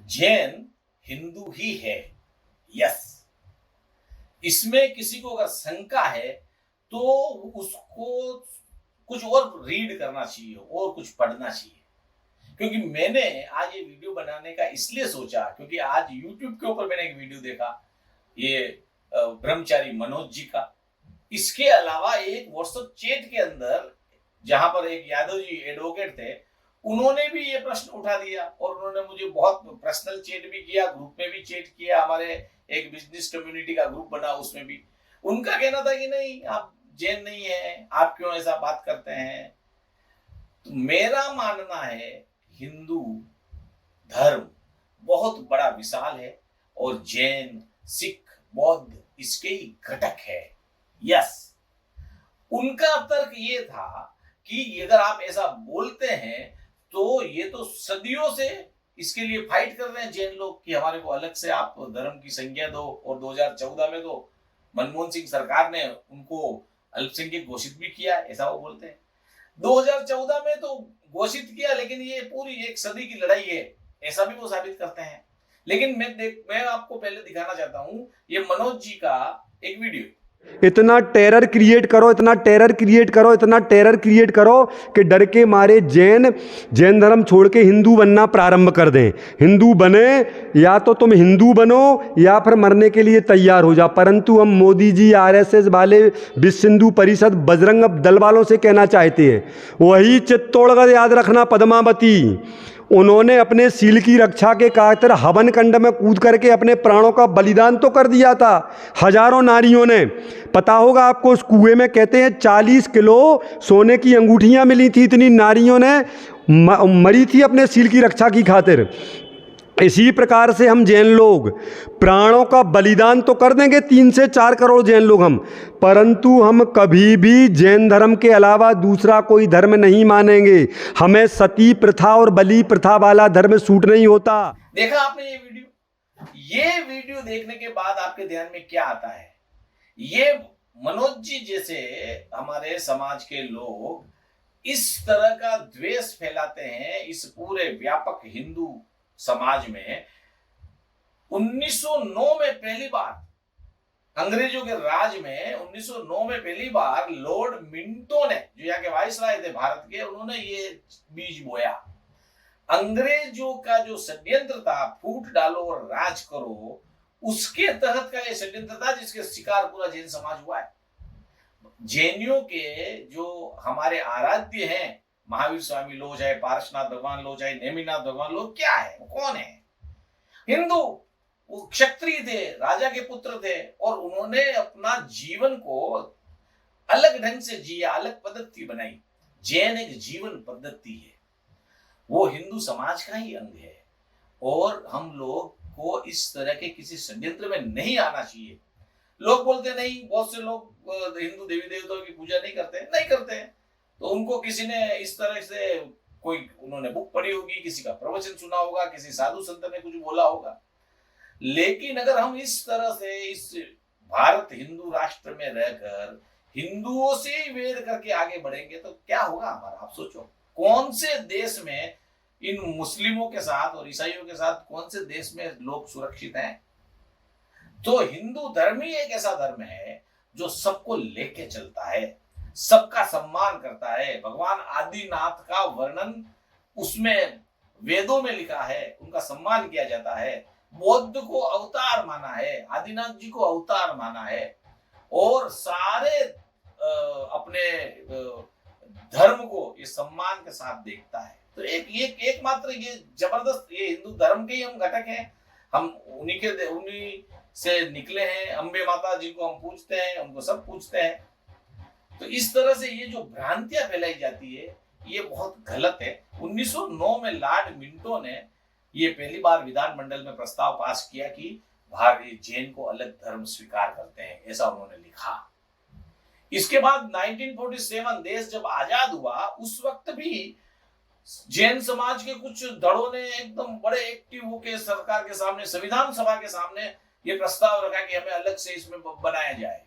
जैन हिंदू ही है। यस, इसमें किसी को अगर शंका है तो उसको कुछ और रीड करना चाहिए और कुछ पढ़ना चाहिए। क्योंकि मैंने आज ये वीडियो बनाने का इसलिए सोचा क्योंकि आज YouTube के ऊपर मैंने एक वीडियो देखा, ये ब्रह्मचारी मनोज जी का। इसके अलावा एक व्हाट्सएप चैट के अंदर जहां पर एक यादव जी एडवोकेट थे, उन्होंने भी ये प्रश्न उठा दिया और उन्होंने मुझे बहुत पर्सनल चैट भी किया, ग्रुप में भी चैट किया, हमारे एक बिजनेस कम्युनिटी का ग्रुप बना उसमें भी। उनका कहना था कि नहीं, आप जैन नहीं है, आप क्यों ऐसा बात करते हैं। तो मेरा मानना है हिंदू धर्म बहुत बड़ा विशाल है और जैन, सिख, बौद्ध इसके ही घटक है। यस, उनका तर्क ये था कि अगर आप ऐसा बोलते हैं तो ये तो सदियों से इसके लिए फाइट कर रहे हैं जैन लोग कि हमारे को अलग से आप धर्म की संज्ञा दो। और 2014 में तो मनमोहन सिंह सरकार ने उनको अल्पसंख्यक घोषित भी किया, ऐसा वो बोलते हैं। 2014 में तो घोषित किया, लेकिन ये पूरी एक सदी की लड़ाई है, ऐसा भी वो साबित करते हैं। लेकिन मैं आपको पहले दिखाना चाहता हूं ये मनोज जी का एक वीडियो। इतना टेरर क्रिएट करो, इतना टेरर क्रिएट करो, इतना टेरर क्रिएट करो कि डर के मारे जैन धर्म छोड़ के हिंदू बनना प्रारंभ कर दें। हिंदू बने, या तो तुम हिंदू बनो या फिर मरने के लिए तैयार हो जा। परंतु हम मोदी जी, आरएसएस वाले, विश्व हिंदू परिषद, बजरंग दल वालों से कहना चाहते हैं, वही चित्तौड़गढ़ याद रखना, पद्मावती, उन्होंने अपने सील की रक्षा के खातिर हवन कंड में कूद करके अपने प्राणों का बलिदान तो कर दिया था। हजारों नारियों ने, पता होगा आपको, उस कुएं में कहते हैं 40 किलो सोने की अंगूठियां मिली थी। इतनी नारियों ने मरी थी अपने सील की रक्षा की खातिर। इसी प्रकार से हम जैन लोग प्राणों का बलिदान तो कर देंगे, 3 से 4 करोड़ जैन लोग हम, परंतु हम कभी भी जैन धर्म के अलावा दूसरा कोई धर्म नहीं मानेंगे। हमें सती प्रथा और बलि प्रथा वाला धर्म सूट नहीं होता। देखा आपने ये वीडियो देखने के बाद आपके ध्यान में क्या आता है? ये मनोज जी जैसे हमारे समाज के लोग इस तरह का द्वेष फैलाते हैं इस पूरे व्यापक हिंदू समाज में। 1909 में पहली बार अंग्रेजों के राज में 1909 में पहली बार लॉर्ड मिंटो ने, जो यहाँ के वाइसराय थे भारत के, उन्होंने ये बीज बोया। अंग्रेजों का जो षड्यंत्र था, फूट डालो और राज करो, उसके तहत का ये षड्यंत्र था जिसके शिकार पूरा जैन समाज हुआ है। जैनियों के जो हमारे आराध्य हैं, महावीर स्वामी लो, चाहे पारसनाथ भगवान लो, चाहे नेमिनाथ भगवान लो, क्या है, वो कौन है? हिंदू, वो क्षत्रिय थे, राजा के पुत्र थे और उन्होंने अपना जीवन को अलग ढंग से जिया, अलग पद्धति बनाई। जैन एक जीवन पद्धति है, वो हिंदू समाज का ही अंग है और हम लोग को इस तरह के किसी षड्यंत्र में नहीं आना चाहिए। लोग बोलते नहीं, बहुत से लोग हिंदू देवी देवताओं की पूजा नहीं करते हैं, तो उनको किसी ने इस तरह से कोई उन्होंने बुक पढ़ी होगी, किसी का प्रवचन सुना होगा, किसी साधु संत ने कुछ बोला होगा। लेकिन अगर हम इस तरह से इस भारत हिंदू राष्ट्र में रहकर हिंदुओं से ही वेद करके आगे बढ़ेंगे तो क्या होगा हमारा? आप सोचो, कौन से देश में इन मुस्लिमों के साथ और ईसाइयों के साथ कौन से देश में लोग सुरक्षित हैं? तो हिंदू धर्म ही एक ऐसा धर्म है जो सबको लेके चलता है, सबका सम्मान करता है। भगवान आदिनाथ का वर्णन उसमें वेदों में लिखा है, उनका सम्मान किया जाता है। बौद्ध को अवतार माना है, आदिनाथ जी को अवतार माना है और सारे अपने धर्म को ये सम्मान के साथ देखता है। तो एकमात्र ये जबरदस्त, ये हिंदू धर्म के ही हम घटक हैं, हम उन्हीं से निकले हैं। अंबे माता जिनको हम पूजते हैं, उनको सब पूजते हैं। तो इस तरह से ये जो भ्रांतियां फैलाई जाती है ये बहुत गलत है। 1909 में लॉर्ड मिंटो ने ये पहली बार विधानमंडल में प्रस्ताव पास किया कि भारतीय जैन को अलग धर्म स्वीकार करते हैं, ऐसा उन्होंने लिखा। इसके बाद 1947 देश जब आजाद हुआ, उस वक्त भी जैन समाज के कुछ दलों ने एकदम बड़े एक्टिव होकर सरकार के सामने, संविधान सभा के सामने ये प्रस्ताव रखा कि हमें अलग से इसमें बनाया जाए,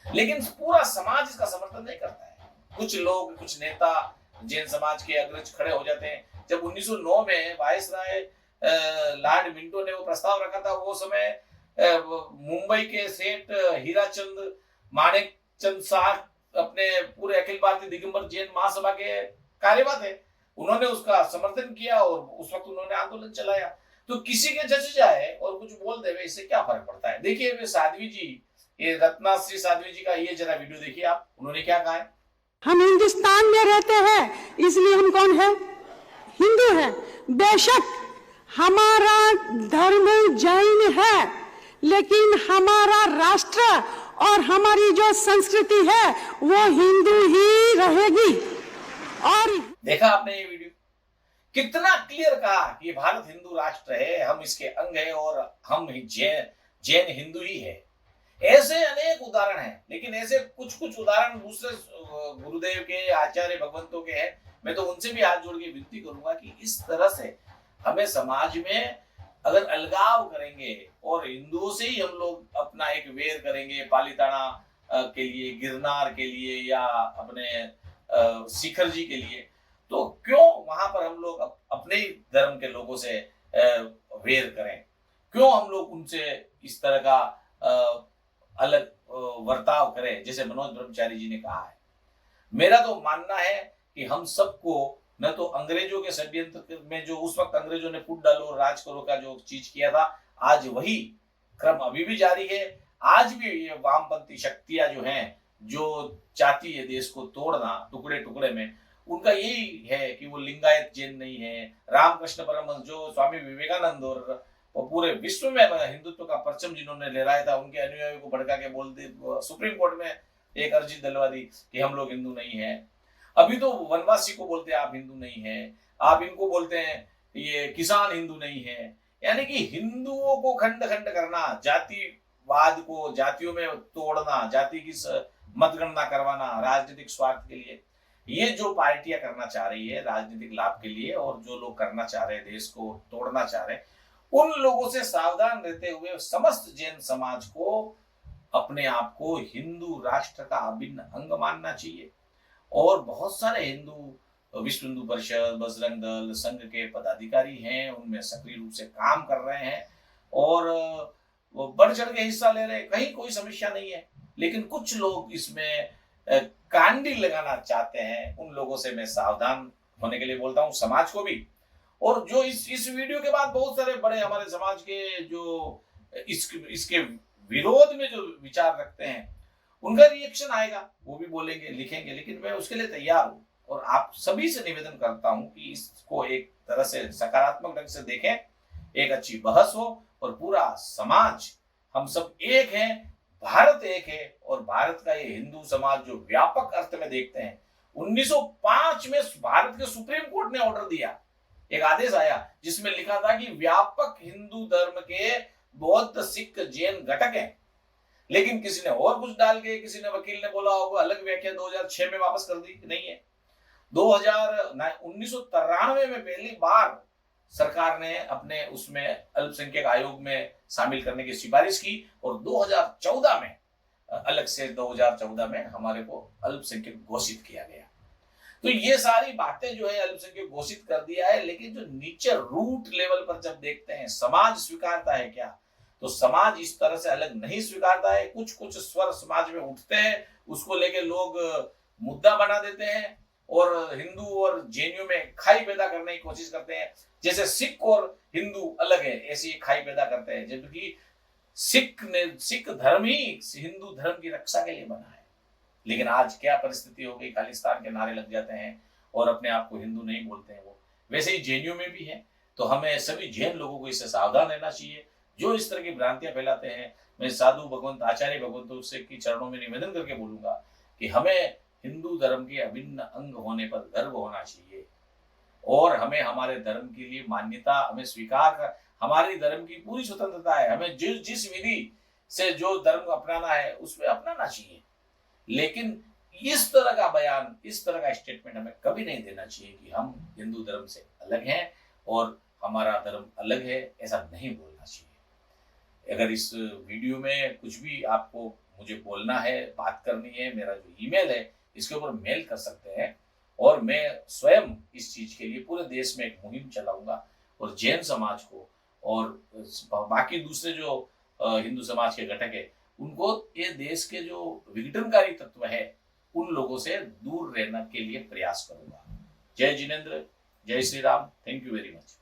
लेकिन पूरा समाज इसका समर्थन नहीं करता है। कुछ लोग, कुछ नेता जैन समाज के अग्रज खड़े हो जाते हैं। जब 1909 में वायसराय लॉर्ड मिंटो ने वो प्रस्ताव रखा था, वो समय मुंबई के सेठ हीराचंद माणिक चंद शाह अपने पूरे अखिल भारतीय दिगंबर जैन महासभा के कार्यवाह थे, उन्होंने उसका समर्थन किया और उस वक्त उन्होंने आंदोलन चलाया। तो किसी के जच जाए और कुछ बोल देवे, इससे क्या फर्क पड़ता है। देखिए वे साध्वी जी, ये रत्नाश्री साध्वी जी का ये जरा वीडियो देखिए आप, उन्होंने क्या कहा है। हम हिंदुस्तान में रहते हैं, इसलिए हम कौन है? हिंदू हैं। बेशक हमारा धर्म जैन है, लेकिन हमारा राष्ट्र और हमारी जो संस्कृति है वो हिंदू ही रहेगी। और देखा आपने ये वीडियो, कितना क्लियर कहा कि ये भारत हिंदू राष्ट्र है, हम इसके अंग है और हम जैन हिंदू ही है। ऐसे अनेक उदाहरण हैं, लेकिन ऐसे कुछ कुछ उदाहरण दूसरे गुरुदेव के, आचार्य भगवंतों के हैं। मैं तो उनसे भी हाथ जोड़ के विनती करूंगा कि इस तरह से हमें समाज में अगर अलगाव करेंगे और हिंदुओं से ही हम लोग अपना एक वेर करेंगे, पालीताना के लिए, गिरनार के लिए या अपने शिखर जी के लिए, तो क्यों वहां पर हम लोग अपने ही धर्म के लोगों से वेर करें? क्यों हम लोग उनसे इस तरह का अलग वर्ताव करें, जैसे मनोज ब्रह्मचारी जी ने कहा है। मेरा तो मानना है कि हम सबको न तो अंग्रेजों के षड्यंत्र में, जो उस वक्त अंग्रेजों ने फूट डालो राज करो का जो चीज किया था, आज वही क्रम अभी भी जारी है। आज भी ये वामपंथी शक्तियां जो हैं, जो चाहती है देश को तोड़ना टुकड़े टुकड़े में, उनका यही है कि वो लिंगायत जैन नहीं है। रामकृष्ण परमहंस, जो स्वामी विवेकानंद और पूरे विश्व में हिंदुत्व का परचम जिन्होंने लहराया था, उनके अनुयायियों को भड़का के बोलते सुप्रीम कोर्ट में एक अर्जी दिलवा दी कि हम लोग हिंदू नहीं है। अभी तो वनवासी को बोलते हैं आप हिंदू नहीं है, आप इनको बोलते हैं ये किसान हिंदू नहीं है। यानी कि हिंदुओं को खंड खंड करना, जातिवाद को जातियों में तोड़ना, जाति की मतगणना करवाना राजनीतिक स्वार्थ के लिए, ये जो पार्टियां करना चाह रही है राजनीतिक लाभ के लिए, और जो लोग करना चाह रहे हैं देश को तोड़ना चाह रहे हैं, उन लोगों से सावधान रहते हुए समस्त जैन समाज को अपने आप को हिंदू राष्ट्र का अभिन्न अंग मानना चाहिए। और बहुत सारे हिंदू, विश्व हिंदू परिषद, बजरंग दल, संघ के पदाधिकारी हैं, उनमें सक्रिय रूप से काम कर रहे हैं और वो बढ़ चढ़ के हिस्सा ले रहे हैं, कहीं कोई समस्या नहीं है। लेकिन कुछ लोग इसमें कांडी लगाना चाहते हैं, उन लोगों से मैं सावधान होने के लिए बोलता हूँ, समाज को भी। और जो इस वीडियो के बाद बहुत सारे बड़े हमारे समाज के जो इसके विरोध में जो विचार रखते हैं, उनका रिएक्शन आएगा, वो भी बोलेंगे, लिखेंगे, लेकिन मैं उसके लिए तैयार हूँ। और आप सभी से निवेदन करता हूँ कि इसको एक तरह से सकारात्मक ढंग से देखें, एक अच्छी बहस हो और पूरा समाज, हम सब एक हैं, भारत एक है। और भारत का ये हिंदू समाज जो व्यापक अर्थ में देखते हैं, 1905 में भारत के सुप्रीम कोर्ट ने ऑर्डर दिया, एक आदेश आया जिसमें लिखा था कि व्यापक हिंदू धर्म के बौद्ध, सिख, जैन घटक हैं। लेकिन किसी ने और कुछ डाल के, किसी ने वकील ने बोला होगा अलग व्याख्या 2006 में वापस कर दी, नहीं है। 1993 में पहली बार सरकार ने अपने उसमें अल्पसंख्यक आयोग में शामिल करने की सिफारिश की और 2014 में अलग से 2014 में हमारे को अल्पसंख्यक घोषित किया गया। तो ये सारी बातें जो है अल्पसंख्यक घोषित कर दिया है, लेकिन जो नीचे रूट लेवल पर जब देखते हैं समाज स्वीकारता है क्या, तो समाज इस तरह से अलग नहीं स्वीकारता है। कुछ कुछ स्वर समाज में उठते हैं, उसको लेके लोग मुद्दा बना देते हैं और हिंदू और जैनियों में खाई पैदा करने की कोशिश करते हैं। जैसे सिख और हिंदू अलग है, ऐसी खाई पैदा करते हैं, जबकि सिख धर्म ही हिंदू धर्म की रक्षा के लिए बना है। लेकिन आज क्या परिस्थिति हो गई, खालिस्तान के नारे लग जाते हैं और अपने आप को हिंदू नहीं बोलते हैं वो। वैसे ही जैनियों में भी है। तो हमें सभी जैन लोगों को इससे सावधान रहना चाहिए जो इस तरह की भ्रांतियां फैलाते हैं। मैं साधु भगवंत, आचार्य भगवंतों से की चरणों में निवेदन करके बोलूंगा कि हमें हिंदू धर्म के अभिन्न अंग होने पर गर्व होना चाहिए और हमें हमारे धर्म के लिए मान्यता, हमें स्वीकार कर, हमारी धर्म की पूरी स्वतंत्रता है, हमें जिस विधि से जो धर्म अपनाना है उसमें अपनाना चाहिए। लेकिन इस तरह का बयान, इस तरह का स्टेटमेंट हमें कभी नहीं देना चाहिए कि हम हिंदू धर्म से अलग हैं और हमारा धर्म अलग है, ऐसा नहीं बोलना चाहिए। अगर इस वीडियो में कुछ भी आपको मुझे बोलना है, बात करनी है, मेरा जो ईमेल है इसके ऊपर मेल कर सकते हैं और मैं स्वयं इस चीज के लिए पूरे देश में एक मुहिम चलाऊंगा और जैन समाज को और बाकी दूसरे जो हिंदू समाज के घटक है उनको ये देश के जो विघटनकारी तत्व है उन लोगों से दूर रहने के लिए प्रयास करूंगा। जय जिनेंद्र, जय Shri Ram. Thank you very much.